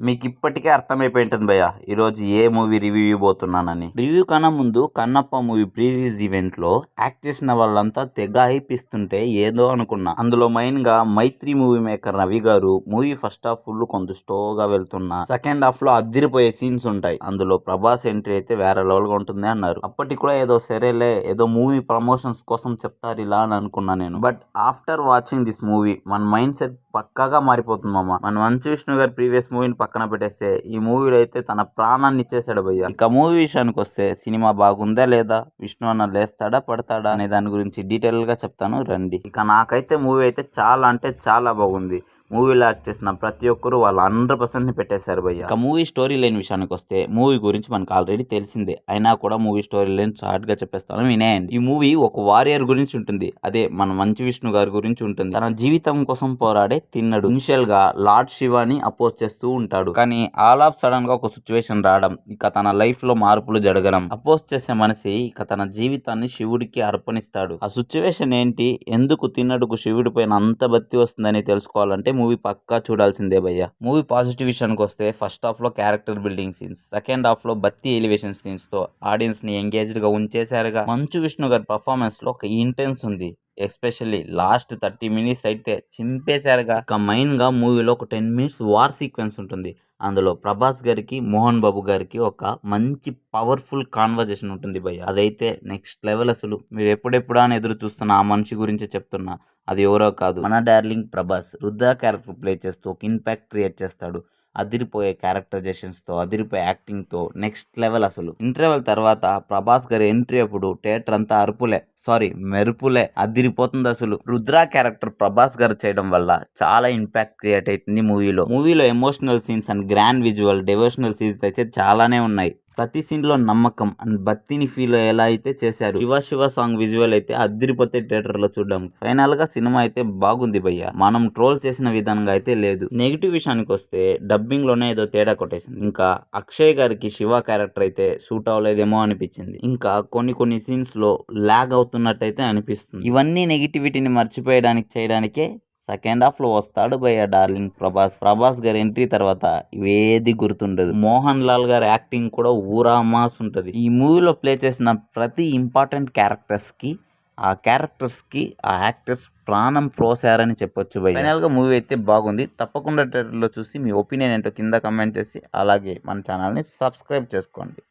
మీకు ఇప్పటికే అర్థమైపోయి ఉంటుంది భయ్య ఈరోజు ఏ మూవీ రివ్యూ ఇవ్వబోతున్నానని. రివ్యూ కన్నా ముందు Kannappa movie pre release event లో యాక్ట్ చేసిన వాళ్ళంతా తెగ అయిపిస్తుంటే ఏదో అనుకున్నా. అందులో మెయిన్ గా మైత్రి మూవీ మేకర్ రవి గారు మూవీ ఫస్ట్ హాఫ్ ఫుల్ కొంత స్లోగా వెళ్తున్నా సెకండ్ హాఫ్ లో అద్దిరిపోయే సీన్స్ ఉంటాయి. అందులో ప్రభాస్ ఎంట్రీ అయితే వేరే లెవెల్ గా ఉంటుంది అన్నారు. అప్పటికి కూడా ఏదో సరేలే ఏదో మూవీ ప్రమోషన్స్ కోసం చెప్తారు ఇలా అని అనుకున్నా నేను. But after watching this movie మన మైండ్ సెట్ పక్కాగా మారిపోతుంది మామ. మన మంచు విష్ణు గారి ప్రీవియస్ మూవీని పక్కన పెట్టేస్తే ఈ మూవీలో అయితే తన ప్రాణాన్ని ఇచ్చేసాడు భయ్య. ఇక మూవీ విషయానికి వస్తే సినిమా బాగుందా లేదా, విష్ణు అన్న లేస్తాడా పడతాడా అనే దాని గురించి డీటెయిల్ గా చెప్తాను రండి. ఇక నాకైతే మూవీ అయితే చాలా అంటే చాలా బాగుంది. మూవీలో యాక్ట్ చేసిన ప్రతి ఒక్కరు వాళ్ళ 100% పెట్టేశారు భయ్య. ఇక మూవీ స్టోరీ లైన్ విషయానికి వస్తే మూవీ గురించి మనకు ఆల్రెడీ తెలిసిందే, అయినా కూడా మూవీ స్టోరీ లైన్ షార్ట్ గా చెప్పేస్తాను వినేయండి. ఈ మూవీ ఒక వారియర్ గురించి ఉంటుంది, అదే మన మంచు విష్ణు గారి గురించి ఉంటుంది. తన జీవితం కోసం పోరాడే తిన్నడు ఇనిషియల్ గా లార్డ్ శివాని అపోజ్ చేస్తూ ఉంటాడు. కానీ ఆల్ ఆఫ్ సడన్ గా ఒక సిచ్యువేషన్ రావడం, ఇక తన లైఫ్ లో మార్పులు జరగడం, అపోజ్ చేసే మనిషి ఇక తన జీవితాన్ని శివుడికి అర్పణిస్తాడు. ఆ సిచ్యువేషన్ ఏంటి, ఎందుకు తిన్నడుకు శివుడి పైన అంత భక్తి వస్తుందని తెలుసుకోవాలంటే మూవీ పక్కా చూడాల్సిందే భయ్య. మూవీ పాజిటివ్ విషయానికి వస్తే ఫస్ట్ హాఫ్ లో character building scenes, second half లో భక్తి ఎలివేషన్ సీన్స్ తో ఆడియన్స్ ని ఎంగేజ్డ్ గా ఉంచేశారుగా. మంచు విష్ణు గారి పర్ఫార్మెన్స్ లో ఒక ఇంటెన్స్ ఉంది, ఎస్పెషల్లీ లాస్ట్ 30 మినిట్స్ అయితే చింపేశారుగా. ఇక మెయిన్ గా మూవీలో ఒక 10 మినిట్స్ వార్ సీక్వెన్స్ ఉంటుంది. అందులో ప్రభాస్ గారికి మోహన్ బాబు గారికి ఒక మంచి పవర్ఫుల్ కాన్వర్జేషన్ ఉంటుంది భయ్య. అదైతే నెక్స్ట్ లెవెల్. అసలు మీరు ఎప్పుడెప్పుడా అని ఎదురు చూస్తున్న ఆ మనిషి గురించి చెప్తున్నా, అది ఎవరో కాదు మన darling Prabhas. Rudra character play చేస్తూ ఒక ఇంపాక్ట్ క్రియేట్ చేస్తాడు. అదిరిపోయే క్యారెక్టరైజేషన్స్ తో, అదిరిపోయే యాక్టింగ్ తో నెక్స్ట్ లెవెల్. అసలు ఇంటర్వెల్ తర్వాత ప్రభాస్ గారి ఎంట్రీ అప్పుడు థియేటర్ అంతా అరుపులే, సారీ మెరుపులే, అదిరిపోతుంది అసలు. రుద్ర క్యారెక్టర్ ప్రభాస్ గారు చేయడం వల్ల చాలా ఇంపాక్ట్ క్రియేట్ అవుతుంది మూవీలో emotional scenes and grand visual devotional scenes అయితే చాలానే ఉన్నాయి. ప్రతి సీన్ లో నమ్మకం అండ్ భక్తిని ఫీల్ ఎలా అయితే చేశారు. శివ శివ సాంగ్ విజువల్ అయితే అదిరిపోతే థియేటర్ లో చూడడం. ఫైనల్ గా సినిమా అయితే బాగుంది భయ్య, మనం ట్రోల్ చేసిన విధంగా అయితే లేదు. నెగిటివ్ విషయానికి వస్తే డబ్బింగ్ లోనే ఏదో తేడా కొట్టేసింది. ఇంకా అక్షయ్ గారికి శివ క్యారెక్టర్ అయితే సూట్ అవ్వలేదేమో అనిపించింది. ఇంకా కొన్ని సీన్స్ లో లాగ్ అవుతున్నట్టయితే అనిపిస్తుంది. ఇవన్నీ నెగిటివిటీని మర్చిపోయడానికి చేయడానికే సెకండ్ హాఫ్ లో వస్తాడు భయ్య డార్లింగ్ ప్రభాస్ గారి ఎంట్రీ తర్వాత ఇవేది గుర్తుండదు. మోహన్ లాల్ గారి యాక్టింగ్ కూడా ఊరా మాస్ ఉంటది. ఈ మూవీలో ప్లే చేసిన ప్రతి ఇంపార్టెంట్ క్యారెక్టర్స్ కి ఆ యాక్టర్స్ ప్రాణం ప్రోసారని చెప్పొచ్చు భయ్య. ఫైనల్ గా మూవీ అయితే బాగుంది. తప్పకుండా థియేటర్ లో చూసి మీ ఒపీనియన్ ఏంటో కింద కమెంట్ చేసి అలాగే మన ఛానల్ ని సబ్స్క్రైబ్ చేసుకోండి.